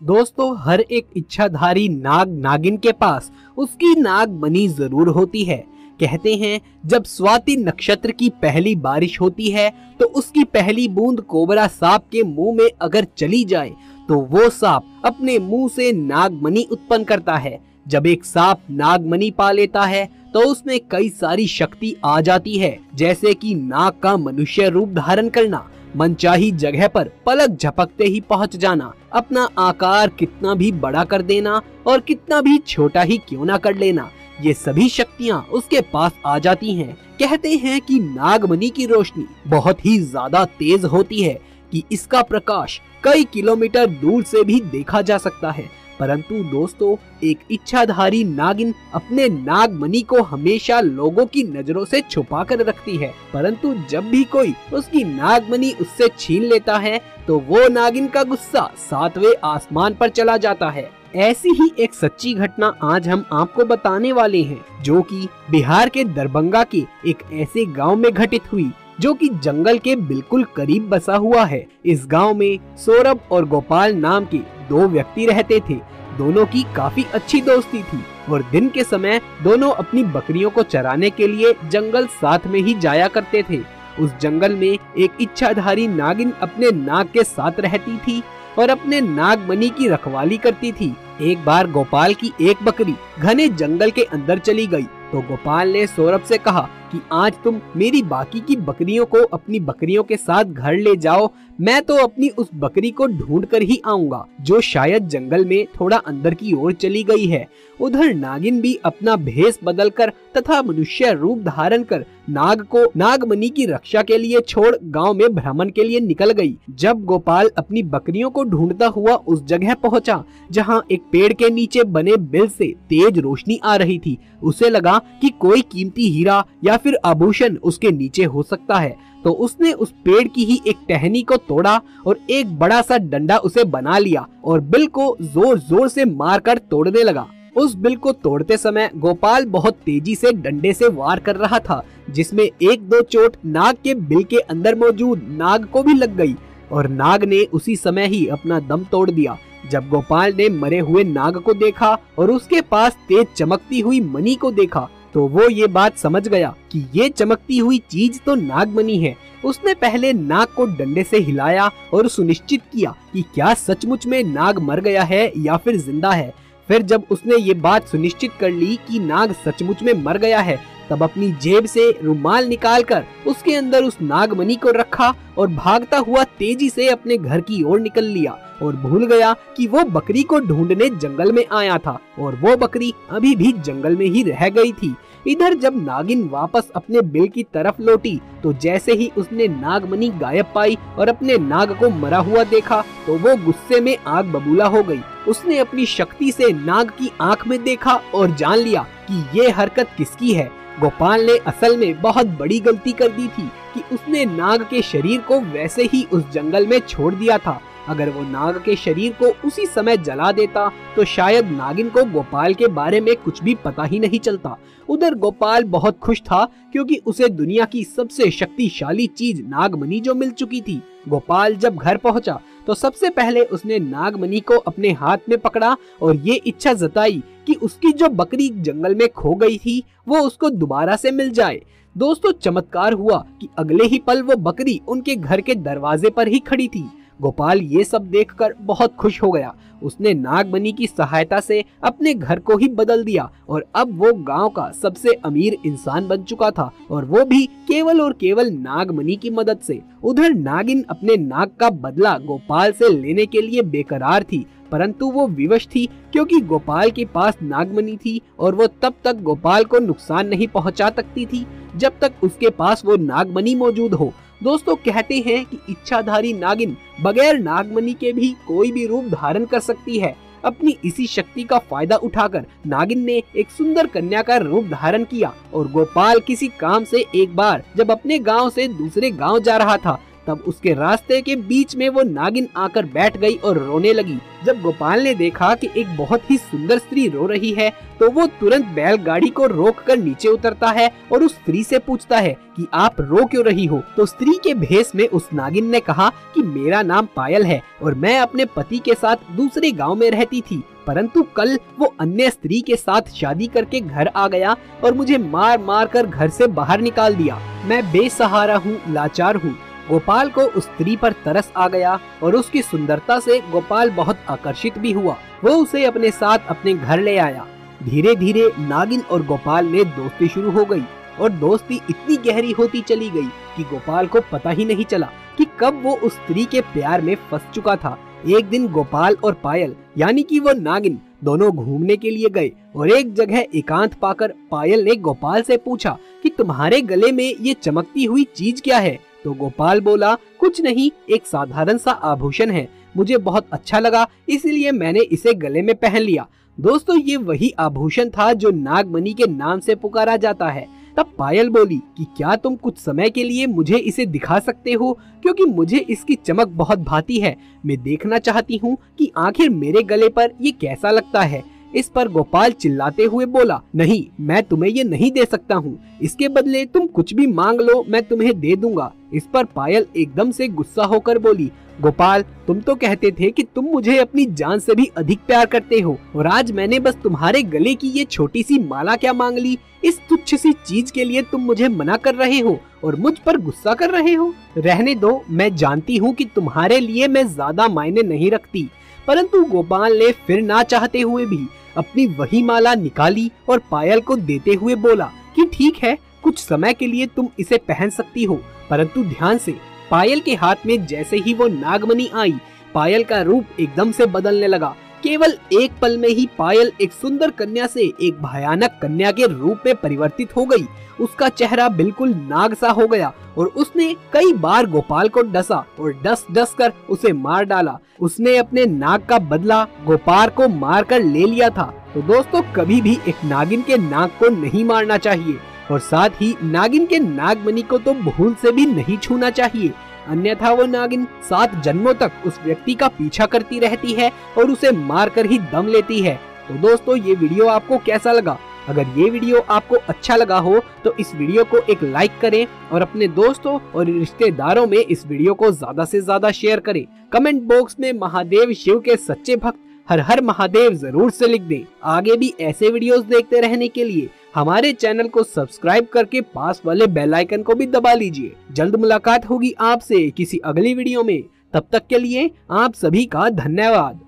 दोस्तों, हर एक इच्छाधारी नाग नागिन के पास उसकी नागमणि जरूर होती है। कहते हैं जब स्वाति नक्षत्र की पहली बारिश होती है तो उसकी पहली बूंद कोबरा सांप के मुंह में अगर चली जाए तो वो सांप अपने मुंह से नागमणि उत्पन्न करता है। जब एक सांप नागमणि पा लेता है तो उसमें कई सारी शक्ति आ जाती है, जैसे कि नाग का मनुष्य रूप धारण करना, मनचाही जगह पर पलक झपकते ही पहुंच जाना, अपना आकार कितना भी बड़ा कर देना और कितना भी छोटा ही क्यों ना कर लेना, ये सभी शक्तियां उसके पास आ जाती हैं। कहते हैं कि नागमणि की रोशनी बहुत ही ज्यादा तेज होती है कि इसका प्रकाश कई किलोमीटर दूर से भी देखा जा सकता है। परंतु दोस्तों, एक इच्छाधारी नागिन अपने नागमणि को हमेशा लोगों की नजरों से छुपा कर रखती है, परंतु जब भी कोई उसकी नागमणि उससे छीन लेता है तो वो नागिन का गुस्सा 7वें आसमान पर चला जाता है। ऐसी ही एक सच्ची घटना आज हम आपको बताने वाले हैं, जो कि बिहार के दरभंगा के एक ऐसे गांव में घटित हुई जो कि जंगल के बिल्कुल करीब बसा हुआ है। इस गांव में सौरभ और गोपाल नाम के 2 व्यक्ति रहते थे। दोनों की काफी अच्छी दोस्ती थी और दिन के समय दोनों अपनी बकरियों को चराने के लिए जंगल साथ में ही जाया करते थे। उस जंगल में एक इच्छाधारी नागिन अपने नाग के साथ रहती थी और अपने नागमणि की रखवाली करती थी। एक बार गोपाल की एक बकरी घने जंगल के अंदर चली गई तो गोपाल ने सौरभ से कहा कि आज तुम मेरी बाकी की बकरियों को अपनी बकरियों के साथ घर ले जाओ, मैं तो अपनी उस बकरी को ढूंढ कर ही आऊंगा जो शायद जंगल में थोड़ा अंदर की ओर चली गई है। उधर नागिन भी अपना भेष बदलकर तथा मनुष्य रूप धारण कर नाग को नागमणि की रक्षा के लिए छोड़ गांव में भ्रमण के लिए निकल गई। जब गोपाल अपनी बकरियों को ढूंढता हुआ उस जगह पहुंचा जहां एक पेड़ के नीचे बने बिल से तेज रोशनी आ रही थी, उसे लगा कि कोई कीमती हीरा या फिर आभूषण उसके नीचे हो सकता है, तो उसने उस पेड़ की ही एक टहनी को तोड़ा और एक बड़ा सा डंडा उसे बना लिया और बिल को जोर जोर से मारकर तोड़ने लगा। उस बिल को तोड़ते समय गोपाल बहुत तेजी से डंडे से वार कर रहा था, जिसमें 1-2 चोट नाग के बिल के अंदर मौजूद नाग को भी लग गई और नाग ने उसी समय ही अपना दम तोड़ दिया। जब गोपाल ने मरे हुए नाग को देखा और उसके पास तेज चमकती हुई मणि को देखा तो वो ये बात समझ गया कि ये चमकती हुई चीज तो नागमणि है। उसने पहले नाग को डंडे से हिलाया और सुनिश्चित किया कि क्या सचमुच में नाग मर गया है या फिर जिंदा है। फिर जब उसने ये बात सुनिश्चित कर ली कि नाग सचमुच में मर गया है, तब अपनी जेब से रुमाल निकालकर उसके अंदर उस नागमणि को रखा और भागता हुआ तेजी से अपने घर की ओर निकल लिया और भूल गया कि वो बकरी को ढूंढने जंगल में आया था और वो बकरी अभी भी जंगल में ही रह गई थी। इधर जब नागिन वापस अपने बिल की तरफ लौटी तो जैसे ही उसने नागमणि गायब पाई और अपने नाग को मरा हुआ देखा तो वो गुस्से में आग बबूला हो गई। उसने अपनी शक्ति से नाग की आंख में देखा और जान लिया कि ये हरकत किसकी है। गोपाल ने असल में बहुत बड़ी गलती कर दी थी कि उसने नाग के शरीर को वैसे ही उस जंगल में छोड़ दिया था। अगर वो नाग के शरीर को उसी समय जला देता तो शायद नागिन को गोपाल के बारे में कुछ भी पता ही नहीं चलता। उधर गोपाल बहुत खुश था क्योंकि उसे दुनिया की सबसे शक्तिशाली चीज नागमणि जो मिल चुकी थी। गोपाल जब घर पहुंचा तो सबसे पहले उसने नागमणि को अपने हाथ में पकड़ा और ये इच्छा जताई कि उसकी जो बकरी जंगल में खो गई थी वो उसको दोबारा से मिल जाए। दोस्तों, चमत्कार हुआ कि अगले ही पल वो बकरी उनके घर के दरवाजे पर ही खड़ी थी। गोपाल ये सब देखकर बहुत खुश हो गया। उसने नागमणि की सहायता से अपने घर को ही बदल दिया और अब वो गांव का सबसे अमीर इंसान बन चुका था और वो भी केवल और केवल नागमणि की मदद से। उधर नागिन अपने नाग का बदला गोपाल से लेने के लिए बेकरार थी, परंतु वो विवश थी क्योंकि गोपाल के पास नागमणि थी और वो तब तक गोपाल को नुकसान नहीं पहुंचा सकती थी जब तक उसके पास वो नागमणि मौजूद हो। दोस्तों, कहते हैं कि इच्छाधारी नागिन बगैर नागमणि के भी कोई भी रूप धारण कर सकती है। अपनी इसी शक्ति का फायदा उठाकर नागिन ने एक सुंदर कन्या का रूप धारण किया और गोपाल किसी काम से एक बार जब अपने गांव से दूसरे गांव जा रहा था तब उसके रास्ते के बीच में वो नागिन आकर बैठ गई और रोने लगी। जब गोपाल ने देखा कि एक बहुत ही सुंदर स्त्री रो रही है तो वो तुरंत बैलगाड़ी को रोककर नीचे उतरता है और उस स्त्री से पूछता है कि आप रो क्यों रही हो। तो स्त्री के भेष में उस नागिन ने कहा कि मेरा नाम पायल है और मैं अपने पति के साथ दूसरे गांव में रहती थी, परंतु कल वो अन्य स्त्री के साथ शादी करके घर आ गया और मुझे मार मार कर घर से बाहर निकाल दिया। मैं बेसहारा हूँ, लाचार हूँ। गोपाल को उस स्त्री पर तरस आ गया और उसकी सुंदरता से गोपाल बहुत आकर्षित भी हुआ। वो उसे अपने साथ अपने घर ले आया। धीरे धीरे नागिन और गोपाल में दोस्ती शुरू हो गई और दोस्ती इतनी गहरी होती चली गई कि गोपाल को पता ही नहीं चला कि कब वो उस स्त्री के प्यार में फंस चुका था। एक दिन गोपाल और पायल यानी कि वो नागिन दोनों घूमने के लिए गए और एक जगह एकांत पाकर पायल ने गोपाल से पूछा कि तुम्हारे गले में ये चमकती हुई चीज क्या है। तो गोपाल बोला, कुछ नहीं, एक साधारण सा आभूषण है, मुझे बहुत अच्छा लगा इसलिए मैंने इसे गले में पहन लिया। दोस्तों, ये वही आभूषण था जो नागमणि के नाम से पुकारा जाता है। तब पायल बोली कि क्या तुम कुछ समय के लिए मुझे इसे दिखा सकते हो, क्योंकि मुझे इसकी चमक बहुत भाती है। मैं देखना चाहती हूँ कि आखिर मेरे गले पर ये कैसा लगता है। इस पर गोपाल चिल्लाते हुए बोला, नहीं, मैं तुम्हें ये नहीं दे सकता हूँ, इसके बदले तुम कुछ भी मांग लो, मैं तुम्हें दे दूंगा। इस पर पायल एकदम से गुस्सा होकर बोली, गोपाल, तुम तो कहते थे कि तुम मुझे अपनी जान से भी अधिक प्यार करते हो और आज मैंने बस तुम्हारे गले की ये छोटी सी माला क्या मांग ली। इस तुच्छ सी चीज के लिए तुम मुझे मना कर रहे हो और मुझ पर गुस्सा कर रहे हो। रहने दो, मैं जानती हूँ कि तुम्हारे लिए मैं ज्यादा मायने नहीं रखती। परंतु गोपाल ने फिर ना चाहते हुए भी अपनी वही माला निकाली और पायल को देते हुए बोला कि ठीक है, कुछ समय के लिए तुम इसे पहन सकती हो, परंतु ध्यान से। पायल के हाथ में जैसे ही वो नागमणि आई, पायल का रूप एकदम से बदलने लगा। केवल एक पल में ही पायल एक सुंदर कन्या से एक भयानक कन्या के रूप में परिवर्तित हो गई। उसका चेहरा बिल्कुल नाग सा हो गया और उसने कई बार गोपाल को डसा और डस डस कर उसे मार डाला। उसने अपने नाग का बदला गोपाल को मार कर ले लिया था। तो दोस्तों, कभी भी एक नागिन के नाग को नहीं मारना चाहिए और साथ ही नागिन के नागमणि को तो भूल से भी नहीं छूना चाहिए, अन्यथा वो नागिन 7 जन्मों तक उस व्यक्ति का पीछा करती रहती है और उसे मारकर ही दम लेती है। तो दोस्तों, ये वीडियो आपको कैसा लगा? अगर ये वीडियो आपको अच्छा लगा हो तो इस वीडियो को एक लाइक करें और अपने दोस्तों और रिश्तेदारों में इस वीडियो को ज्यादा से ज्यादा शेयर करें। कमेंट बॉक्स में महादेव शिव के सच्चे भक्त हर हर महादेव जरूर से लिख दें। आगे भी ऐसे वीडियोस देखते रहने के लिए हमारे चैनल को सब्सक्राइब करके पास वाले बेल आइकन को भी दबा लीजिए। जल्द मुलाकात होगी आपसे किसी अगली वीडियो में। तब तक के लिए आप सभी का धन्यवाद।